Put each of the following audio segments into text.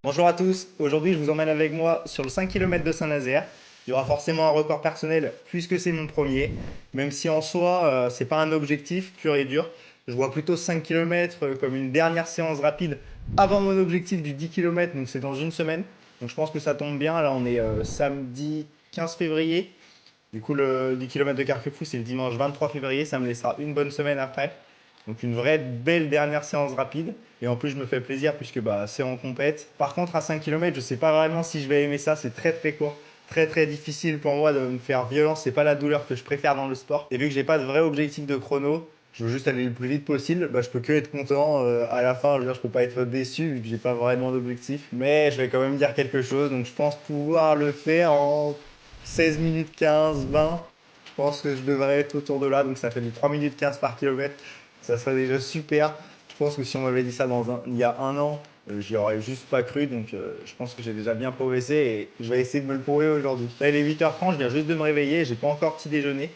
Bonjour à tous, aujourd'hui je vous emmène avec moi sur le 5 km de Saint-Nazaire. Il y aura forcément un record personnel puisque c'est mon premier, même si en soi c'est pas un objectif pur et dur. Je vois plutôt 5 km comme une dernière séance rapide avant mon objectif du 10 km, donc c'est dans une semaine. Donc je pense que ça tombe bien, là on est samedi 15 février. Du coup le 10 km de Carquefou c'est le dimanche 23 février, ça me laissera une bonne semaine après. Donc une vraie belle dernière séance rapide. Et en plus, je me fais plaisir puisque c'est en compète. Par contre, à 5 km, je sais pas vraiment si je vais aimer ça. C'est très très court. Très très difficile pour moi de me faire violence. C'est pas la douleur que je préfère dans le sport. Et vu que j'ai pas de vrai objectif de chrono, je veux juste aller le plus vite possible. Je peux que être content. À la fin, je peux pas être déçu vu que j'ai pas vraiment d'objectif. Mais je vais quand même dire quelque chose. Donc je pense pouvoir le faire en 16 minutes 15, 20. Je pense que je devrais être autour de là. Donc ça fait du 3 minutes 15 par kilomètre. Ça serait déjà super. Je pense que si on m'avait dit ça il y a un an, j'y aurais juste pas cru. Donc je pense que j'ai déjà bien progressé et je vais essayer de me le prouver aujourd'hui. Là, il est 8h30, je viens juste de me réveiller. J'ai pas encore petit déjeuner.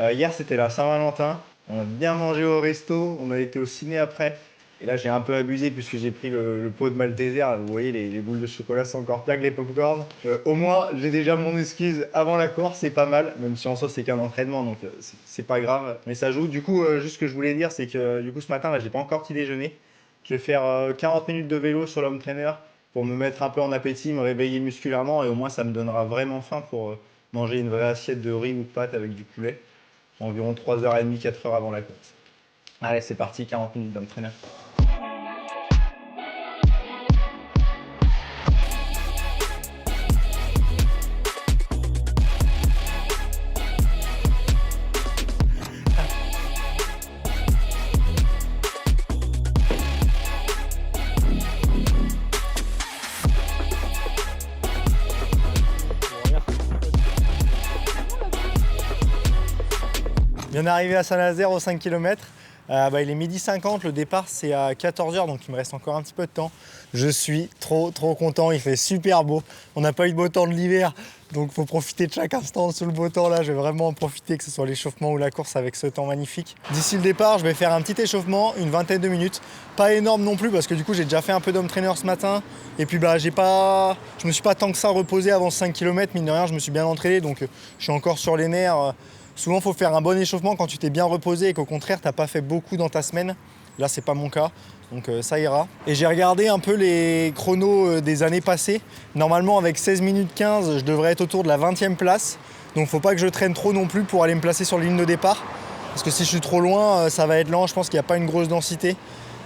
Hier, c'était la Saint-Valentin. On a bien mangé au resto. On a été au ciné après. Et là, j'ai un peu abusé puisque j'ai pris le pot de Malteser. Vous voyez, les boules de chocolat sont encore pires que les popcorn. Au moins, j'ai déjà mon excuse avant la course, c'est pas mal. Même si en soi, c'est qu'un entraînement, donc c'est pas grave. Mais ça joue. Du coup, juste ce que je voulais dire, c'est que du coup, ce matin, là, j'ai pas encore petit déjeuner. Je vais faire 40 minutes de vélo sur l'home trainer pour me mettre un peu en appétit, me réveiller musculairement. Et au moins, ça me donnera vraiment faim pour manger une vraie assiette de riz ou de pâtes avec du poulet. Environ 3h30, 4h avant la course. Allez, c'est parti, 40 minutes d'home trainer. Bien arrivé à Saint-Nazaire au 5 km. Il est 12h50, le départ c'est à 14h, donc il me reste encore un petit peu de temps. Je suis trop content, il fait super beau. On n'a pas eu de beau temps de l'hiver, donc il faut profiter de chaque instant sous le beau temps. Là, je vais vraiment en profiter, que ce soit l'échauffement ou la course avec ce temps magnifique. D'ici le départ, je vais faire un petit échauffement, une vingtaine de minutes. Pas énorme non plus, parce que du coup j'ai déjà fait un peu d'home trainer ce matin. Et puis je me suis pas tant que ça reposé avant 5 km, mine de rien, je me suis bien entraîné, donc je suis encore sur les nerfs. Souvent, il faut faire un bon échauffement quand tu t'es bien reposé et qu'au contraire, tu n'as pas fait beaucoup dans ta semaine. Là, c'est pas mon cas, donc ça ira. Et j'ai regardé un peu les chronos des années passées. Normalement, avec 16 minutes 15, je devrais être autour de la 20e place. Donc, faut pas que je traîne trop non plus pour aller me placer sur la ligne de départ. Parce que si je suis trop loin, ça va être lent. Je pense qu'il n'y a pas une grosse densité.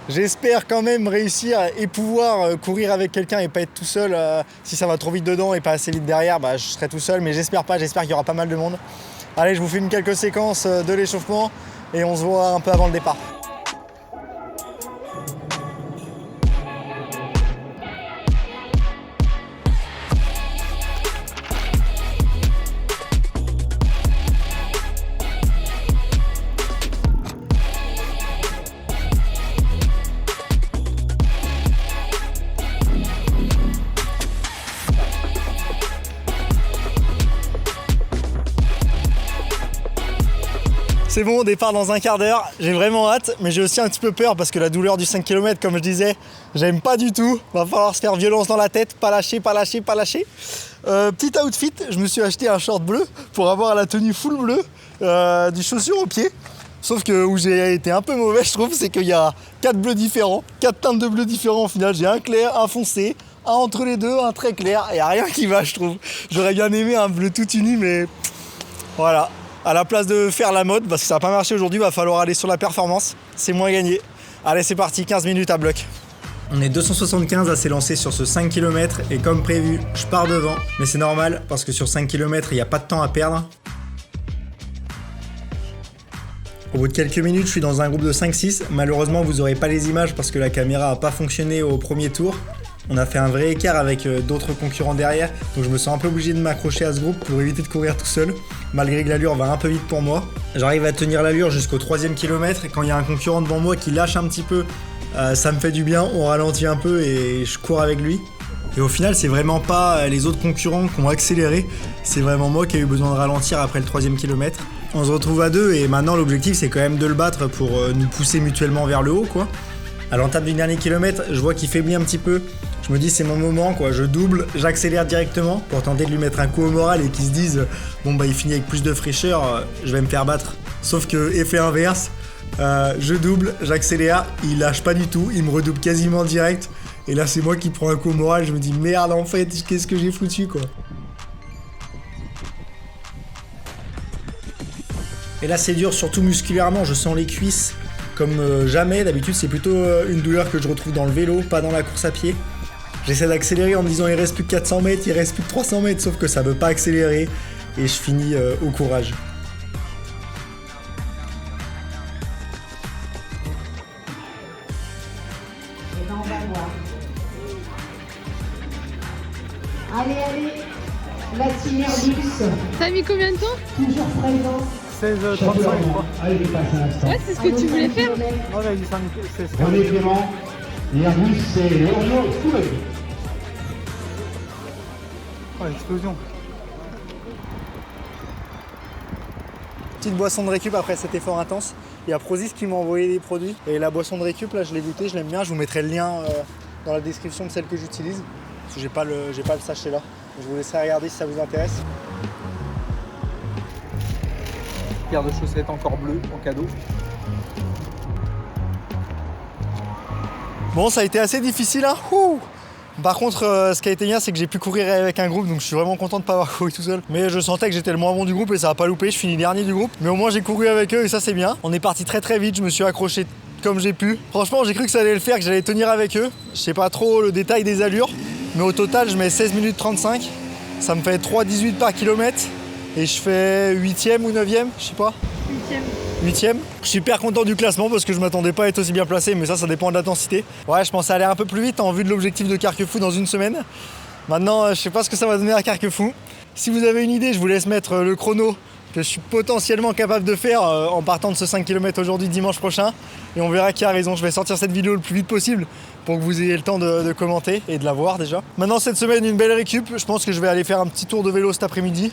J'espère quand même réussir et pouvoir courir avec quelqu'un et pas être tout seul. Si ça va trop vite dedans et pas assez vite derrière, je serai tout seul. Mais j'espère pas, j'espère qu'il y aura pas mal de monde. Allez, je vous filme quelques séquences de l'échauffement et on se voit un peu avant le départ. C'est bon, départ dans un quart d'heure, j'ai vraiment hâte, mais j'ai aussi un petit peu peur parce que la douleur du 5 km, comme je disais, j'aime pas du tout. Va falloir se faire violence dans la tête, pas lâcher. Petit outfit, je me suis acheté un short bleu pour avoir la tenue full bleue, du chaussure au pied. Sauf que où j'ai été un peu mauvais, je trouve, c'est qu'il y a 4 bleus différents, 4 teintes de bleu différents au final. J'ai un clair, un foncé, un entre les deux, un très clair, et il n'y a rien qui va, je trouve. J'aurais bien aimé un bleu tout uni, mais voilà. À la place de faire la mode, parce que ça n'a pas marché aujourd'hui, il va falloir aller sur la performance. C'est moins gagné. Allez, c'est parti, 15 minutes à bloc. On est 275 à s'élancer sur ce 5 km et comme prévu, je pars devant. Mais c'est normal parce que sur 5 km, il n'y a pas de temps à perdre. Au bout de quelques minutes, je suis dans un groupe de 5-6. Malheureusement, vous n'aurez pas les images parce que la caméra n'a pas fonctionné au premier tour. On a fait un vrai écart avec d'autres concurrents derrière, donc je me sens un peu obligé de m'accrocher à ce groupe pour éviter de courir tout seul, malgré que l'allure va un peu vite pour moi. J'arrive à tenir l'allure jusqu'au 3e kilomètre et quand il y a un concurrent devant moi qui lâche un petit peu, ça me fait du bien, on ralentit un peu et je cours avec lui. Et au final, c'est vraiment pas les autres concurrents qui ont accéléré, c'est vraiment moi qui ai eu besoin de ralentir après le 3e kilomètre. On se retrouve à deux et maintenant l'objectif c'est quand même de le battre pour nous pousser mutuellement vers le haut, quoi. À l'entame du dernier kilomètre, je vois qu'il faiblit un petit peu. Je me dis c'est mon moment quoi, je double, j'accélère directement pour tenter de lui mettre un coup au moral et qu'il se dise bon bah il finit avec plus de fraîcheur, je vais me faire battre. Sauf que effet inverse, je double, j'accélère, il lâche pas du tout, il me redouble quasiment direct. Et là c'est moi qui prends un coup au moral, je me dis merde en fait, qu'est-ce que j'ai foutu quoi. Et là c'est dur, surtout musculairement, je sens les cuisses comme jamais. D'habitude c'est plutôt une douleur que je retrouve dans le vélo, pas dans la course à pied. J'essaie d'accélérer en me disant il reste plus que 400 mètres, il reste plus que 300 mètres, sauf que ça veut pas accélérer et je finis au courage. Et ben on va voir. Allez, la team Airbus, T'as mis combien de temps? toujours présent. 16h35 je crois. Allez, passe un instant. Ouais, c'est ce que tu voulais faire. Oh là, il est 5 minutes. René Clément, Airbus, c'est Léonard Foulé. Oh, l'explosion. Petite boisson de récup après cet effort intense. Il y a Prozis qui m'a envoyé des produits. Et la boisson de récup, là, je l'ai goûtée, je l'aime bien. Je vous mettrai le lien dans la description de celle que j'utilise. Parce que j'ai pas le sachet là. Je vous laisserai regarder si ça vous intéresse. Paire de chaussettes encore bleues en cadeau. Bon, ça a été assez difficile, hein. Ouh. Par contre, ce qui a été bien, c'est que j'ai pu courir avec un groupe, donc je suis vraiment content de ne pas avoir couru tout seul. Mais je sentais que j'étais le moins bon du groupe et ça va pas loupé, je finis dernier du groupe. Mais au moins j'ai couru avec eux et ça c'est bien. On est parti très très vite, je me suis accroché comme j'ai pu. Franchement, j'ai cru que ça allait le faire, que j'allais tenir avec eux. Je sais pas trop le détail des allures, mais au total, je mets 16 minutes 35. Ça me fait 3,18 par kilomètre et je fais 8e ou 9e, je sais pas. 8e. Je suis hyper content du classement parce que je m'attendais pas à être aussi bien placé, mais ça dépend de l'intensité. Ouais, je pensais aller un peu plus vite en vue de l'objectif de Carquefou dans une semaine. Maintenant, je sais pas ce que ça va donner à Carquefou. Si vous avez une idée, je vous laisse mettre le chrono que je suis potentiellement capable de faire en partant de ce 5 km aujourd'hui, dimanche prochain. Et on verra qui a raison. Je vais sortir cette vidéo le plus vite possible pour que vous ayez le temps de commenter et de la voir déjà. Maintenant, cette semaine, une belle récup. Je pense que je vais aller faire un petit tour de vélo cet après-midi.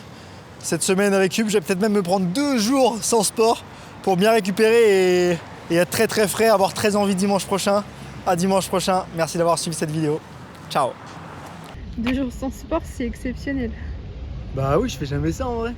Cette semaine récup, je vais peut-être même me prendre 2 jours sans sport pour bien récupérer et être très très frais, avoir très envie dimanche prochain. À dimanche prochain, merci d'avoir suivi cette vidéo. Ciao. 2 jours sans sport, c'est exceptionnel. Bah oui, je fais jamais ça en vrai.